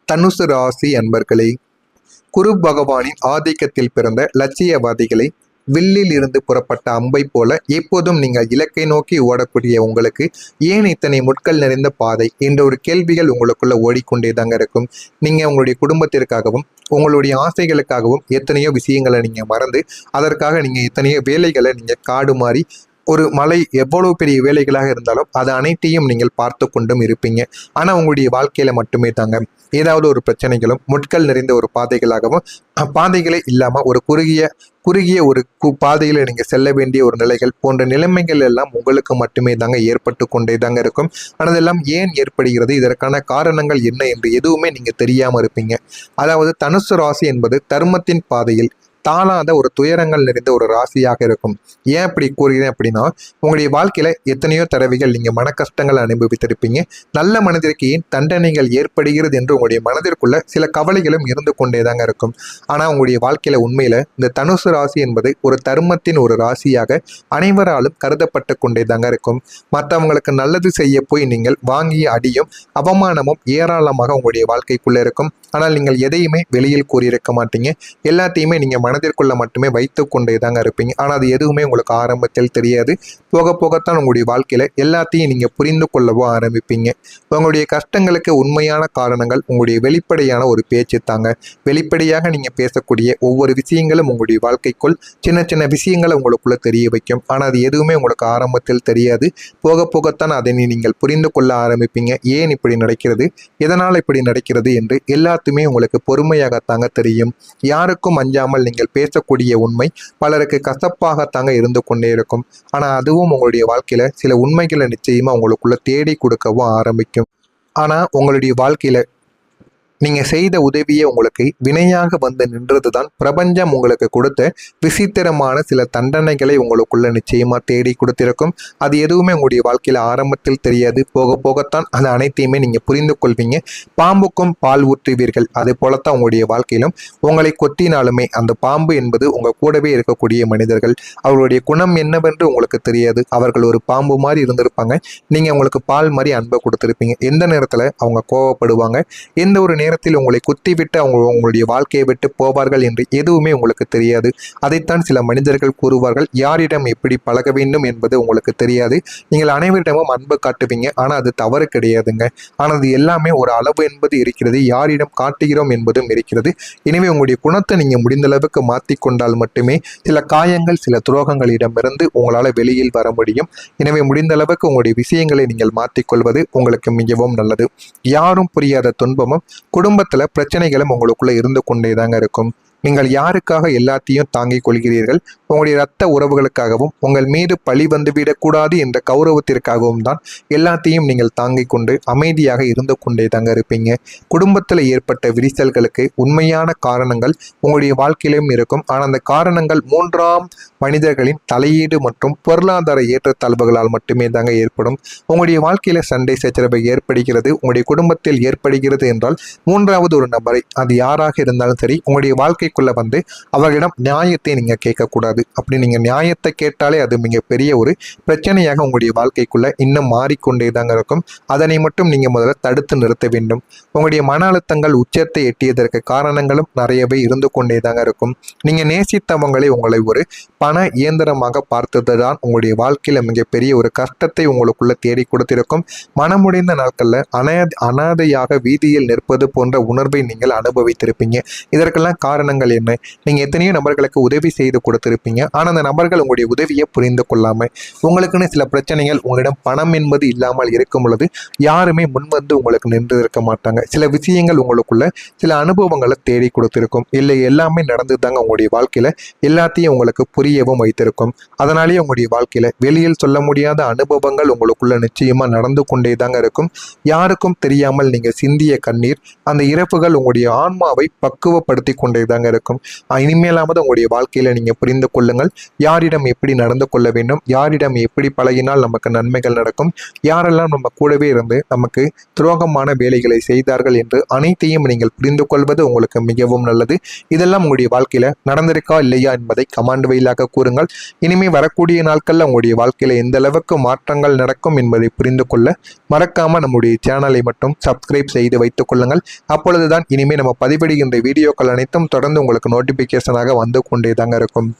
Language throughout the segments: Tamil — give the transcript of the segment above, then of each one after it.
தனுசு ராசி அன்பர்களே, குரு பகவானின் ஆதிக்கத்தில் பிறந்த லட்சியவாதிகளை வில்லில் இருந்து புறப்பட்ட அம்பை போல எப்போதும் நீங்கள் இலக்கை நோக்கி ஓடக்கூடிய உங்களுக்கு ஏன் இத்தனை முட்கள் நிறைந்த பாதை என்ற ஒரு கேள்விகள் உங்களுக்குள்ள ஓடிக்கொண்டே தாங்க இருக்கும். நீங்க உங்களுடைய குடும்பத்திற்காகவும் உங்களுடைய ஆசைகளுக்காகவும் எத்தனையோ விஷயங்களை நீங்க மறந்து அதற்காக நீங்க எத்தனையோ வேலைகளை நீங்க காடு மாறி ஒரு மலை எவ்வளவு பெரிய வேலைகளாக இருந்தாலும் அது அனைத்தையும் நீங்கள் பார்த்து கொண்டும் இருப்பீங்க. ஆனா உங்களுடைய வாழ்க்கையில மட்டுமே தாங்க ஏதாவது ஒரு பிரச்சனைகளும் முட்கள் நிறைந்த ஒரு பாதைகளாகவும் பாதைகளே இல்லாம ஒரு குறுகிய ஒரு பாதையில நீங்க செல்ல வேண்டிய ஒரு நிலைகள் போன்ற நிலைமைகள் எல்லாம் உங்களுக்கு மட்டுமே தாங்க ஏற்பட்டு கொண்டே தாங்க இருக்கும். ஆனால் அதெல்லாம் ஏன் ஏற்படுகிறது, இதற்கான காரணங்கள் என்ன என்று எதுவுமே நீங்க தெரியாம இருப்பீங்க. அதாவது தனுசு ராசி என்பது தர்மத்தின் பாதையில் தாளாத ஒரு துயரங்கள் நிறைந்த ஒரு ராசியாக இருக்கும். ஏன் அப்படி கூறுகிறேன் அப்படின்னா, உங்களுடைய வாழ்க்கையில எத்தனையோ தடவைகள் நீங்க மன கஷ்டங்கள் அனுபவித்திருப்பீங்க. நல்ல மனதிற்கு ஏன் தண்டனைகள் ஏற்படுகிறது என்று உங்களுடைய மனதிற்குள்ள சில கவலைகளும் இருந்து கொண்டேதாங்க இருக்கும். ஆனா உங்களுடைய வாழ்க்கையில உண்மையில இந்த தனுசு ராசி என்பது ஒரு தர்மத்தின் ஒரு ராசியாக அனைவராலும் கருதப்பட்டு கொண்டேதாங்க இருக்கும். மற்றவங்களுக்கு நல்லது செய்ய போய் நீங்கள் வாங்கிய அடியும் அவமானமும் ஏராளமாக உங்களுடைய வாழ்க்கைக்குள்ள இருக்கும். ஆனால் நீங்கள் எதையுமே வெளியில் கூறியிருக்க மாட்டீங்க. எல்லாத்தையுமே நீங்க மனதிற்குள்ள மட்டுமே வைத்து கொண்டே தாங்க இருப்பீங்க. ஆனால் அது எதுவுமே உங்களுக்கு ஆரம்பத்தில் தெரியாது. போக போகத்தான் உங்களுடைய வாழ்க்கையில எல்லாத்தையும் நீங்க புரிந்து கொள்ளவோ ஆரம்பிப்பீங்க. உங்களுடைய கஷ்டங்களுக்கு உண்மையான காரணங்கள் உங்களுடைய வெளிப்படையான ஒரு பேச்சு தாங்க. வெளிப்படையாக நீங்க பேசக்கூடிய ஒவ்வொரு விஷயங்களும் உங்களுடைய வாழ்க்கைக்குள் சின்ன சின்ன விஷயங்களை உங்களுக்குள்ள தெரிய வைக்கும். ஆனால் அது எதுவுமே உங்களுக்கு ஆரம்பத்தில் தெரியாது. போக போகத்தான் அதை நீங்கள் புரிந்து கொள்ள ஆரம்பிப்பீங்க. ஏன் இப்படி நடக்கிறது, எதனால் இப்படி நடக்கிறது என்று எல்லாத்துமே உங்களுக்கு பொறுமையாகத்தாங்க தெரியும். யாருக்கும் அஞ்சாமல் நீங்கள் பேசக்கூடிய உண்மை பலருக்கு கசப்பாகத்தாங்க இருந்து கொண்டே இருக்கும். ஆனா அதுவும் உங்களுடைய வாழ்க்கையில சில உண்மைகளை நிச்சயமா உங்களுக்குள்ள தேடி கொடுக்கவும் ஆரம்பிக்கும். ஆனா உங்களுடைய வாழ்க்கையில நீங்க செய்த உதவியை உங்களுக்கு வினையாக வந்து நின்றதுதான் பிரபஞ்சம் உங்களுக்கு கொடுத்த விசித்திரமான சில தண்டனைகளை உங்களுக்குள்ள நிச்சயமா தேடி கொடுத்திருக்கும். அது எதுவுமே உங்களுடைய வாழ்க்கையில ஆரம்பத்தில் தெரியாது. போக போகத்தான் அது அனைத்தையுமே நீங்க புரிந்து கொள்வீங்க. பாம்புக்கும் பால் ஊற்றுவீர்கள், அது போலத்தான் உங்களுடைய வாழ்க்கையிலும் உங்களை கொத்தினாலுமே அந்த பாம்பு என்பது உங்க கூடவே இருக்கக்கூடிய மனிதர்கள். அவர்களுடைய குணம் என்னவென்று உங்களுக்கு தெரியாது. அவர்கள் ஒரு பாம்பு மாதிரி இருந்திருப்பாங்க. நீங்க அவங்களுக்கு பால் மாதிரி அன்பை கொடுத்திருப்பீங்க. எந்த நேரத்துல அவங்க கோவப்படுவாங்க, எந்த ஒரு நேரத்தில் உங்களை குத்திவிட்டு உங்களுடைய வாழ்க்கையை விட்டு போவார்கள் என்று எதுவுமே உங்களுக்கு தெரியாது. அதைத்தான் சில மனிதர்கள் கூறுவார்கள், யாரிடம் எப்படி பழக வேண்டும் என்பது உங்களுக்கு தெரியாது. நீங்கள் அனைவரிடமும் அன்பு காட்டுவீங்க, ஆனால் அது தவறு கிடையாதுங்க. ஆனால் அது எல்லாமே ஒரு அளவு என்பது இருக்கிறது, யாரிடம் காட்டுகிறோம் என்பதும் இருக்கிறது. எனவே உங்களுடைய குணத்தை நீங்க முடிந்த அளவுக்கு மாற்றிக்கொண்டால் மட்டுமே சில காயங்கள் சில துரோகங்களிடமிருந்து உங்களால் வெளியில் வர முடியும். எனவே முடிந்த அளவுக்கு உங்களுடைய விஷயங்களை நீங்கள் மாற்றிக்கொள்வது உங்களுக்கு மிகவும் நல்லது. யாரும் புரியாத துன்பமும் குடும்பத்துல பிரச்சனைகளும் உங்களுக்குள்ள இருந்து கொண்டேதாங்க இருக்கும். நீங்கள் யாருக்காக எல்லாத்தையும் தாங்கிக் கொள்கிறீர்கள்? உங்களுடைய இரத்த உறவுகளுக்காகவும் உங்கள் மீது பழி வந்துவிடக்கூடாது என்ற கௌரவத்திற்காகவும் தான் எல்லாத்தையும் நீங்கள் தாங்கிக் கொண்டு அமைதியாக இருந்து கொண்டே தாங்க இருப்பீங்க. குடும்பத்தில் ஏற்பட்ட விரிசல்களுக்கு உண்மையான காரணங்கள் உங்களுடைய வாழ்க்கையிலும் இருக்கும். ஆனால் அந்த காரணங்கள் மூன்றாம் மனிதர்களின் தலையீடு மற்றும் பொருளாதார ஏற்றத்தாழ்வுகளால் மட்டுமே தாங்க ஏற்படும். உங்களுடைய வாழ்க்கையில சண்டை சச்சரவு ஏற்படுகிறது, உங்களுடைய குடும்பத்தில் ஏற்படுகிறது என்றால் மூன்றாவது ஒரு நபரை, அது யாராக இருந்தாலும் சரி, உங்களுடைய வாழ்க்கை வந்து அவர்களிடம் நியாயத்தை நீங்க கேட்கக்கூடாது. அப்படி நீங்க நியாயத்தை கேட்டாலே அது மிகப்பெரிய ஒரு பிரச்சனையாக உங்களுடைய வாழ்க்கைக்குள்ள இன்னும் மாறிக்கொண்டே தாங்க இருக்கும். அதனை மட்டும் நீங்க முதல்ல தடுத்து நிறுத்த வேண்டும். உங்களுடைய மன அழுத்தங்கள் உச்சத்தை எட்டியதற்கு காரணங்களும் நிறையவே இருந்து கொண்டே தாங்க இருக்கும். நீங்க நேசித்தவங்களை உங்களை ஒரு பண இயந்திரமாக பார்த்ததுதான் உங்களுடைய வாழ்க்கையில மிகப்பெரிய ஒரு கஷ்டத்தை உங்களுக்குள்ள தேடி கொடுத்திருக்கும். மனமுடைந்த நாட்கள்ல அனாதையாக வீதியில் நிற்பது போன்ற உணர்வை நீங்கள் அனுபவித்திருப்பீங்க. இதற்கெல்லாம் காரணங்கள் என்ன? நீங்க எத்தனையோ நபர்களுக்கு உதவி செய்து கொடுத்திருப்பீங்க. ஆனா அந்த நபர்கள் உங்களுடைய உதவியை புரிந்து கொள்ளாம உங்களுக்குன்னு சில பிரச்சனைகள், உங்களிடம் பணம் என்பது இல்லாமல் இருக்கும் பொழுது யாருமே முன்வந்து உங்களுக்கு நின்று இருக்க மாட்டாங்க. சில விஷயங்கள் உங்களுக்குள்ள சில அனுபவங்களை தேடி கொடுத்திருக்கும். இல்லை எல்லாமே நடந்துதாங்க உங்களுடைய வாழ்க்கையில எல்லாத்தையும் உங்களுக்கு புரியவும் வைத்திருக்கும். அதனாலேயே உங்களுடைய வாழ்க்கையில வெளியில் சொல்ல முடியாத அனுபவங்கள் உங்களுக்குள்ள நிச்சயமா நடந்து கொண்டே தாங்க இருக்கும். யாருக்கும் தெரியாமல் நீங்க சிந்திய கண்ணீர், அந்த இறப்புகள் உங்களுடைய ஆன்மாவை பக்குவப்படுத்தி கொண்டே தாங்க தாங்க இருக்கும். இனிமேலாவது உங்களுடைய வாழ்க்கையில நீங்க புரிந்து கொள்ளுங்கள். யாரிடம் எப்படி நடந்து கொள்ள வேண்டும், யாரிடம் எப்படி பழகினால் நமக்கு நன்மைகள் நடக்கும், யாரெல்லாம் நம்ம கூடவே இருந்து நமக்கு துரோகமான வேலைகளை செய்தார்கள் என்று அனைத்தையும் நீங்கள் புரிந்து கொள்வது உங்களுக்கு மிகவும் நல்லது. இதெல்லாம் உங்களுடைய வாழ்க்கையில நடந்திருக்கா இல்லையா என்பதை கமெண்ட் வாயிலாக கூறுங்கள். இனிமே வரக்கூடிய நாட்கள்ல உங்களுடைய வாழ்க்கையில எந்த அளவுக்கு மாற்றங்கள் நடக்கும் என்பதை புரிந்து கொள்ள மறக்காம நம்முடைய சேனலை மட்டும் சப்ஸ்கிரைப் செய்து வைத்துக் கொள்ளுங்கள். அப்பொழுதுதான் இனிமே நம்ம பதிவிடுகின்ற வீடியோக்கள் அனைத்தும் தொடர்ந்து உங்களுக்கு நோட்டிபிகேஷனாக வந்து கொண்டே தாங்க இருக்கும்.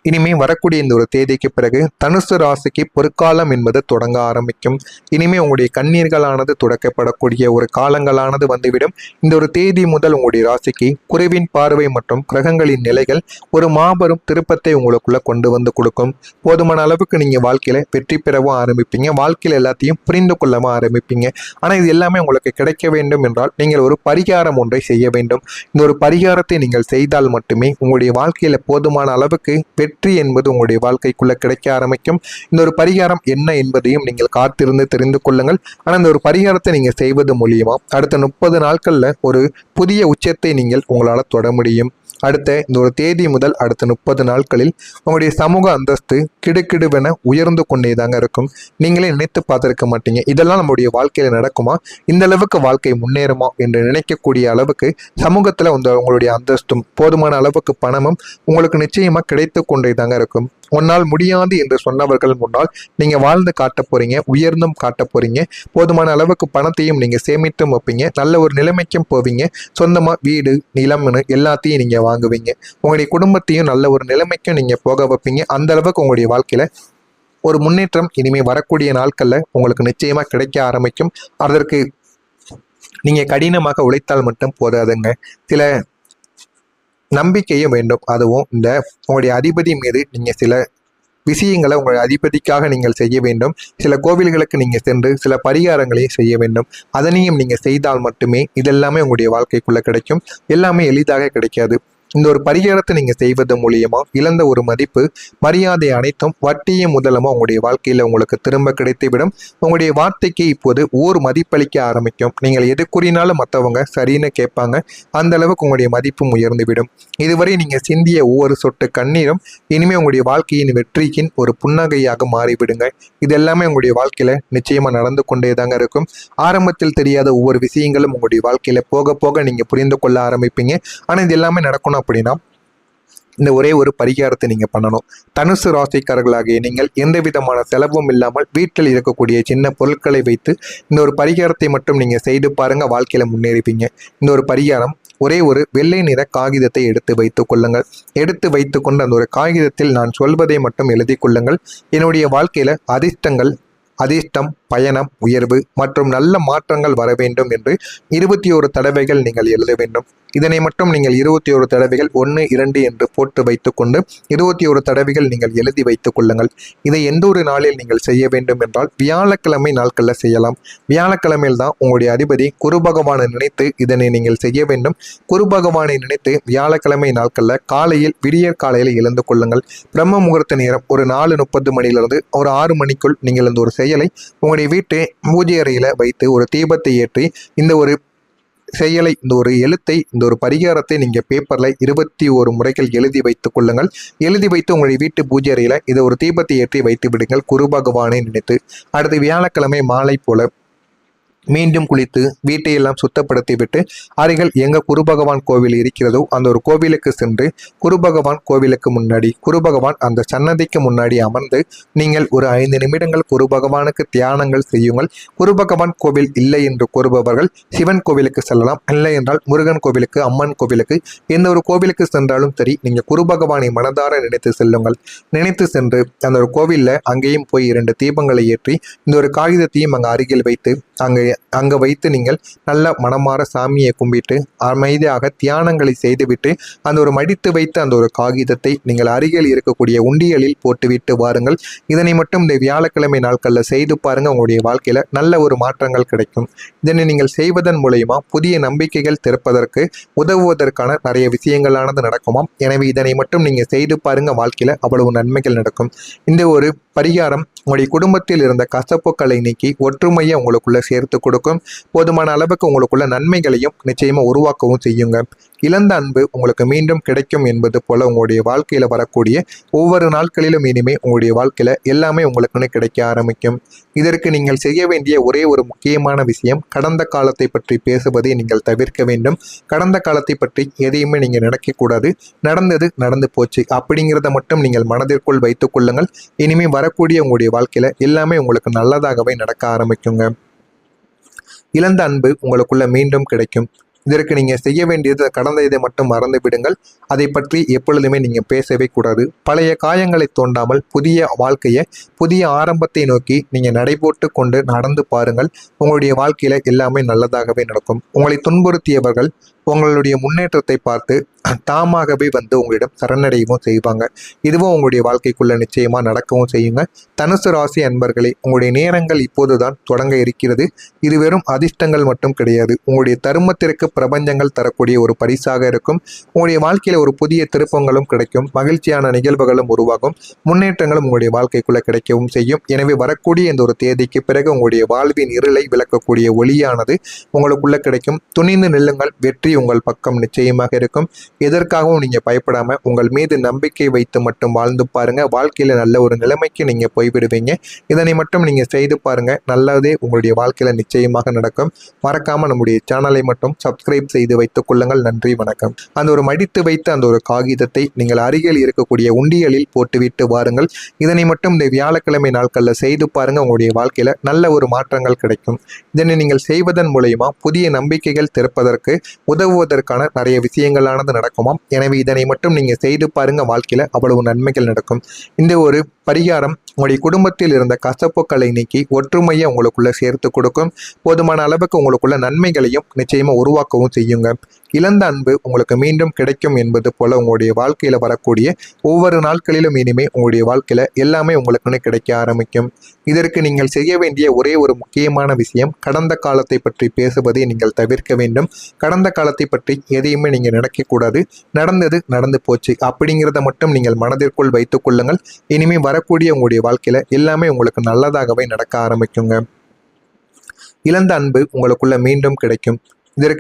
இனிமே வரக்கூடிய இந்த ஒரு தேதிக்கு பிறகு தனுசு ராசிக்கு பொற்காலம் என்பது தொடங்க ஆரம்பிக்கும். இனிமே உங்களுடைய கண்ணீர்களானது துடைக்கப்படக்கூடிய ஒரு காலங்களானது வந்துவிடும். இந்த ஒரு தேதி முதல் உங்களுடைய ராசிக்கு குருவின் பார்வை மற்றும் கிரகங்களின் நிலைகள் ஒரு மாபெரும் திருப்பத்தை உங்களுக்குள்ள கொண்டு வந்து கொடுக்கும். போதுமான அளவுக்கு நீங்க வாழ்க்கையில வெற்றி பெறவும் ஆரம்பிப்பீங்க, வாழ்க்கையில எல்லாத்தையும் புரிந்து கொள்ளவும் ஆரம்பிப்பீங்க. ஆனா இது எல்லாமே உங்களுக்கு கிடைக்க வேண்டும் என்றால் நீங்கள் ஒரு பரிகாரம் ஒன்றை செய்ய வேண்டும். இந்த ஒரு பரிகாரத்தை நீங்கள் செய்தால் மட்டுமே உங்களுடைய வாழ்க்கையில போதுமான அளவுக்கு வெற்றி என்பது உங்களுடைய வாழ்க்கைக்குள்ள கிடைக்க ஆரம்பிக்கும். இந்த ஒரு பரிகாரம் என்ன என்பதையும் நீங்கள் காத்திருந்து தெரிந்து கொள்ளுங்கள். ஆனால் இந்த ஒரு பரிகாரத்தை நீங்க செய்வது மூலியமா அடுத்த 30 நாட்கள்ல ஒரு புதிய உச்சத்தை நீங்கள் உங்களால் தொட முடியும். அடுத்த இந்த ஒரு தேதி முதல் அடுத்த 30 நாட்களில் உங்களுடைய சமூக அந்தஸ்து கிடுகிடுவென உயர்ந்து கொண்டே தாங்க இருக்கும். நீங்களே நினைத்து பார்த்திருக்க மாட்டீங்க, இதெல்லாம் நம்முடைய வாழ்க்கையில நடக்குமா, இந்த அளவுக்கு வாழ்க்கை முன்னேறுமா என்று நினைக்கக்கூடிய அளவுக்கு சமூகத்துல உங்களுடைய அந்தஸ்தும் போதுமான அளவுக்கு பணமும் உங்களுக்கு நிச்சயமா கிடைத்து கொண்டே தாங்க இருக்கும். உன்னால் முடியாது என்று சொன்னவர்கள் முன்னால் நீங்க வாழ்ந்து காட்ட போறீங்க, உயர்ந்தும் காட்ட போறீங்க. போதுமான அளவுக்கு பணத்தையும் நீங்க சேமித்தும் வைப்பீங்க, நல்ல ஒரு நிலைமைக்கும் போவீங்க. சொந்தமா வீடு நிலம்னு எல்லாத்தையும் நீங்க வாங்குவீங்க. உங்களுடைய குடும்பத்தையும் நல்ல ஒரு நிலைமைக்கும் நீங்க போக வைப்பீங்க. அந்த அளவுக்கு உங்களுடைய வாழ்க்கையில ஒரு முன்னேற்றம் இனிமே வரக்கூடிய நாட்கள்ல உங்களுக்கு நிச்சயமா கிடைக்க ஆரம்பிக்கும். அதற்கு நீங்க கடினமாக உழைத்தால் மட்டும் போதாதுங்க, சில நம்பிக்கையும் வேண்டும். அதுவும் இந்த உங்களுடைய அதிபதி மீது நீங்க சில விஷயங்களை உங்களுடைய அதிபதிக்காக நீங்கள் செய்ய வேண்டும். சில கோவில்களுக்கு நீங்க சென்று சில பரிகாரங்களையும் செய்ய வேண்டும். அதனையும் நீங்க செய்தால் மட்டுமே இதெல்லாமே உங்களுடைய வாழ்க்கைக்குள்ள கிடைக்கும். எல்லாமே எளிதாக கிடைக்காது. இந்த ஒரு பரிகாரத்தை நீங்க செய்வது மூலியமா இழந்த ஒரு மதிப்பு மரியாதை அனைத்தும் வட்டியும் முதலமா உங்களுடைய வாழ்க்கையில உங்களுக்கு திரும்ப கிடைத்துவிடும். உங்களுடைய வார்த்தைக்கு இப்போது ஓர் மதிப்பளிக்க ஆரம்பிக்கும். நீங்கள் எது கூறினாலும் மற்றவங்க சரின்னு கேட்பாங்க. அந்த அளவுக்கு உங்களுடைய மதிப்பும் உயர்ந்துவிடும். இதுவரை நீங்க சிந்திய ஒவ்வொரு சொட்டு கண்ணீரும் இனிமே உங்களுடைய வாழ்க்கையின் வெற்றியின் ஒரு புன்னகையாக மாறிவிடுங்க. இது எல்லாமே உங்களுடைய வாழ்க்கையில நிச்சயமா நடந்து கொண்டே தாங்க இருக்கும். ஆரம்பத்தில் தெரியாத ஒவ்வொரு விஷயங்களும் உங்களுடைய வாழ்க்கையில போக போக நீங்க புரிந்து கொள்ள ஆரம்பிப்பீங்க. ஆனா இது எல்லாமே நடக்கணும் அப்படின்னா இந்த ஒரே ஒரு பரிகாரத்தை நீங்க பண்ணணும். தனுசு ராசிக்காரர்களாகிய நீங்கள் எந்த விதமான செலவும் இல்லாமல் வீட்டில் இருக்கக்கூடிய சின்ன பொருட்களை வைத்து இந்த ஒரு பரிகாரத்தை மட்டும் நீங்க செய்து பாருங்க, வாழ்க்கையில முன்னேறிப்பீங்க. இந்த ஒரு பரிகாரம் ஒரே ஒரு வெள்ளை நிற காகிதத்தை எடுத்து வைத்துக் கொள்ளுங்கள். எடுத்து வைத்துக்கொண்டு அந்த ஒரு காகிதத்தில் நான் சொல்வதை மட்டும் எழுதி கொள்ளுங்கள். என்னுடைய வாழ்க்கையில அதிர்ஷ்டம், பயணம், உயர்வு மற்றும் நல்ல மாற்றங்கள் வர வேண்டும் என்று 21 தடவைகள் நீங்கள் எழுத வேண்டும். இதனை மட்டும் நீங்கள் 21 தடவைகள் 1, 2 என்று போட்டு வைத்துக்கொண்டு 21 தடவைகள் நீங்கள் எழுதி வைத்துக் கொள்ளுங்கள். இதை எந்த ஒரு நாளில் நீங்கள் செய்ய வேண்டும் என்றால் வியாழக்கிழமை நாட்களில் செய்யலாம். வியாழக்கிழமையில் தான் உங்களுடைய அதிபதி குரு பகவானை நினைத்து இதனை நீங்கள் செய்ய வேண்டும். குரு பகவானை நினைத்து வியாழக்கிழமை நாட்களில் காலையில் விடியற் காலையில் எழுந்து கொள்ளுங்கள். பிரம்ம முகூர்த்த நேரம் ஒரு 4:30 மணியிலிருந்து ஒரு 6 மணிக்குள் நீங்கள் இந்த ஒரு செயலை உங்களுடைய வீட்டு பூஜை அறையில வைத்து ஒரு தீபத்தை ஏற்றி இந்த ஒரு செயலை, இந்த ஒரு எழுத்தை, இந்த ஒரு பரிகாரத்தை நீங்க பேப்பர்ல 21 முறைகள் எழுதி வைத்துக் கொள்ளுங்கள். எழுதி வைத்து உங்களுடைய வீட்டு பூஜை அறையில இதை ஒரு தீபத்தை ஏற்றி வைத்து விடுங்கள், குரு பகவானை நினைத்து. அடுத்து வியாழக்கிழமை மாலை போல மீண்டும் குளித்து வீட்டையெல்லாம் சுத்தப்படுத்தி விட்டு அருகில் எங்க குரு பகவான் கோவில் இருக்கிறதோ அந்த ஒரு கோவிலுக்கு சென்று குரு பகவான் கோவிலுக்கு முன்னாடி குரு பகவான் அந்த சன்னதிக்கு முன்னாடி அமர்ந்து நீங்கள் ஒரு 5 நிமிடங்கள் குரு பகவானுக்கு தியானங்கள் செய்யுங்கள். குரு பகவான் கோவில் இல்லை என்று கூறுபவர்கள் சிவன் கோவிலுக்கு செல்லலாம். இல்லை என்றால் முருகன் கோவிலுக்கு, அம்மன் கோவிலுக்கு, எந்த ஒரு கோவிலுக்கு சென்றாலும் சரி நீங்க குரு பகவானை மனதார நினைத்து செல்லுங்கள். நினைத்து சென்று அந்த ஒரு கோவில்ல அங்கேயும் போய் 2 தீபங்களை ஏற்றி இந்த ஒரு காகிதத்தையும் அங்க அருகில் வைத்து அங்க வைத்து நீங்கள் நல்ல மனமாற சாமியை கும்பிட்டு அமைதியாக தியானங்களை செய்துவிட்டு அந்த ஒரு மடித்து வைத்து அந்த ஒரு காகிதத்தை நீங்கள் அருகில் இருக்கக்கூடிய உண்டியலில் போட்டுவிட்டு வாருங்கள். இதனை மட்டும் இந்த வியாழக்கிழமை நாட்களில் செய்து பாருங்க, உங்களுடைய வாழ்க்கையில நல்ல ஒரு மாற்றங்கள் கிடைக்கும். இதனை நீங்கள் செய்வதன் மூலயமா புதிய நம்பிக்கைகள் திறப்பதற்கு உதவுவதற்கான நிறைய விஷயங்களானது நடக்குமாம். எனவே இதனை மட்டும் நீங்க செய்து பாருங்க, வாழ்க்கையில அவ்வளவு நன்மைகள் நடக்கும். இந்த ஒரு பரிகாரம் உங்களுடைய குடும்பத்தில் இருந்த கசப்புக்களை நீக்கி ஒற்றுமையை உங்களுக்குள்ள சேர்த்து கொடுக்கும். போதுமான அளவுக்கு உங்களுக்குள்ள நன்மைகளையும் நிச்சயமா உருவாக்கவும் செய்யுங்க. இழந்த அன்பு உங்களுக்கு மீண்டும் கிடைக்கும் என்பது போல உங்களுடைய வாழ்க்கையில வரக்கூடிய ஒவ்வொரு நாட்களிலும் இனிமே உங்களுடைய வாழ்க்கையில எல்லாமே உங்களுக்குன்னு கிடைக்க ஆரம்பிக்கும். இதற்கு நீங்கள் செய்ய வேண்டிய ஒரே ஒரு முக்கியமான விஷயம், கடந்த காலத்தை பற்றி பேசுவதை நீங்கள் தவிர்க்க வேண்டும். கடந்த காலத்தை பற்றி எதையுமே நீங்க நினைக்கக்கூடாது. நடந்தது நடந்து போச்சு அப்படிங்கிறத மட்டும் நீங்கள் மனதிற்குள் வைத்துக் கொள்ளுங்கள். இனிமே வரக்கூடிய உங்களுடைய வாழ்க்கையில எல்லாமே உங்களுக்கு நல்லதாகவே நடக்க ஆரம்பிக்குங்க. இழந்த அன்பு உங்களுக்குள்ள மீண்டும் கிடைக்கும். இதற்கு நீங்கள் செய்ய வேண்டியது, கடந்த இதை மட்டும் மறந்து விடுங்கள். அதை பற்றி எப்பொழுதுமே நீங்கள் பேசவே கூடாது. பழைய காயங்களை தோண்டாமல் புதிய வாழ்க்கையை, புதிய ஆரம்பத்தை நோக்கி நீங்கள் நடைபோட்டு கொண்டு நடந்து பாருங்கள். உங்களுடைய வாழ்க்கையில எல்லாமே நல்லதாகவே நடக்கும். உங்களை துன்புறுத்தியவர்கள் உங்களுடைய முன்னேற்றத்தை பார்த்து தாமாகவே வந்து உங்களிடம் சரணடையவும் செய்வாங்க. இதுவும் உங்களுடைய வாழ்க்கைக்குள்ள நிச்சயமா நடக்கவும் செய்யுங்க. தனுசு ராசி அன்பர்களே, உங்களுடைய நேரங்கள் இப்போதுதான் தொடங்க இருக்கிறது. இது வெறும் அதிர்ஷ்டங்கள் மட்டும் கிடையாது. உங்களுடைய தருமத்திற்கு பிரபஞ்சங்கள் தரக்கூடிய ஒரு பரிசாக இருக்கும். உங்களுடைய வாழ்க்கையில ஒரு புதிய திருப்பங்களும் கிடைக்கும். மகிழ்ச்சியான நிகழ்வுகளும் உருவாகும். முன்னேற்றங்களும் உங்களுடைய வாழ்க்கைக்குள்ள கிடைக்கவும் செய்யும். எனவே வரக்கூடிய இந்த ஒரு தேதிக்கு பிறகு உங்களுடைய வாழ்வின் இருளை விளக்கக்கூடிய ஒளியானது உங்களுக்குள்ள கிடைக்கும். துணிந்து நில்லுங்கள். வெற்றி உங்கள் பக்கம் நிச்சயமாக இருக்கும். எதற்காகவும் நீங்க பயப்படாம உங்கள் மீது நம்பிக்கை வைத்து மட்டும் வாழ்ந்து பாருங்க. வாழ்க்கையில நல்ல ஒரு நிலைமைக்கு நீங்க போய்விடுவீங்க. இதனை மட்டும் நீங்க செய்து பாருங்க. நல்லதே உங்களுடைய வாழ்க்கையில நிச்சயமாக நடக்கும். மறக்காம நம்முடைய சேனலை மட்டும் சப்ஸ்கிரைப் செய்து வைத்துக் கொள்ளுங்கள். நன்றி, வணக்கம். அந்த ஒரு மடித்து வைத்த அந்த ஒரு காகிதத்தை நீங்கள் அருகில் இருக்கக்கூடிய உண்டியலில் போட்டுவிட்டு வாருங்கள். இதனை மட்டும் இந்த வியாழக்கிழமை நாட்கள்ல செய்து பாருங்க. உங்களுடைய வாழ்க்கையில நல்ல ஒரு மாற்றங்கள் கிடைக்கும். இதனை நீங்கள் செய்வதன் மூலயமா புதிய நம்பிக்கைகள் திறப்பதற்கு உதவுவதற்கான நிறைய விஷயங்களானது நடக்குமாம். எனவே இதனை மட்டும் நீங்க செய்து பாருங்க. வாழ்க்கையில அவ்வளவு நன்மைகள் நடக்கும். இந்த ஒரு பரிகாரம் உங்களுடைய குடும்பத்தில் இருந்த கசப்புக்களை நீக்கி ஒற்றுமையை உங்களுக்குள்ள சேர்த்து கொடுக்கும். போதுமான அளவுக்கு உங்களுக்குள்ள நன்மைகளையும் நிச்சயமா உருவாக்கவும் செய்யுங்க. இழந்த அன்பு உங்களுக்கு மீண்டும் கிடைக்கும் என்பது போல உங்களுடைய வாழ்க்கையில வரக்கூடிய ஒவ்வொரு நாட்களிலும் இனிமே உங்களுடைய வாழ்க்கையில எல்லாமே உங்களுக்குன்னு கிடைக்க ஆரம்பிக்கும். இதற்கு நீங்கள் செய்ய வேண்டிய ஒரே ஒரு முக்கியமான விஷயம், கடந்த காலத்தை பற்றி பேசுவதை நீங்கள் தவிர்க்க வேண்டும். கடந்த காலத்தை பற்றி எதையுமே நீங்க நினைக்கக்கூடாது. நடந்தது நடந்து போச்சு அப்படிங்கிறத மட்டும் நீங்கள் மனதிற்குள் வைத்துக் கொள்ளுங்கள். இனிமே வரக்கூடிய உங்களுடைய வாழ்க்கையில எல்லாமே உங்களுக்கு நல்லதாகவே நடக்க ஆரம்பிக்குங்க. இழந்த அன்பு உங்களுக்குள்ள மீண்டும் கிடைக்கும்.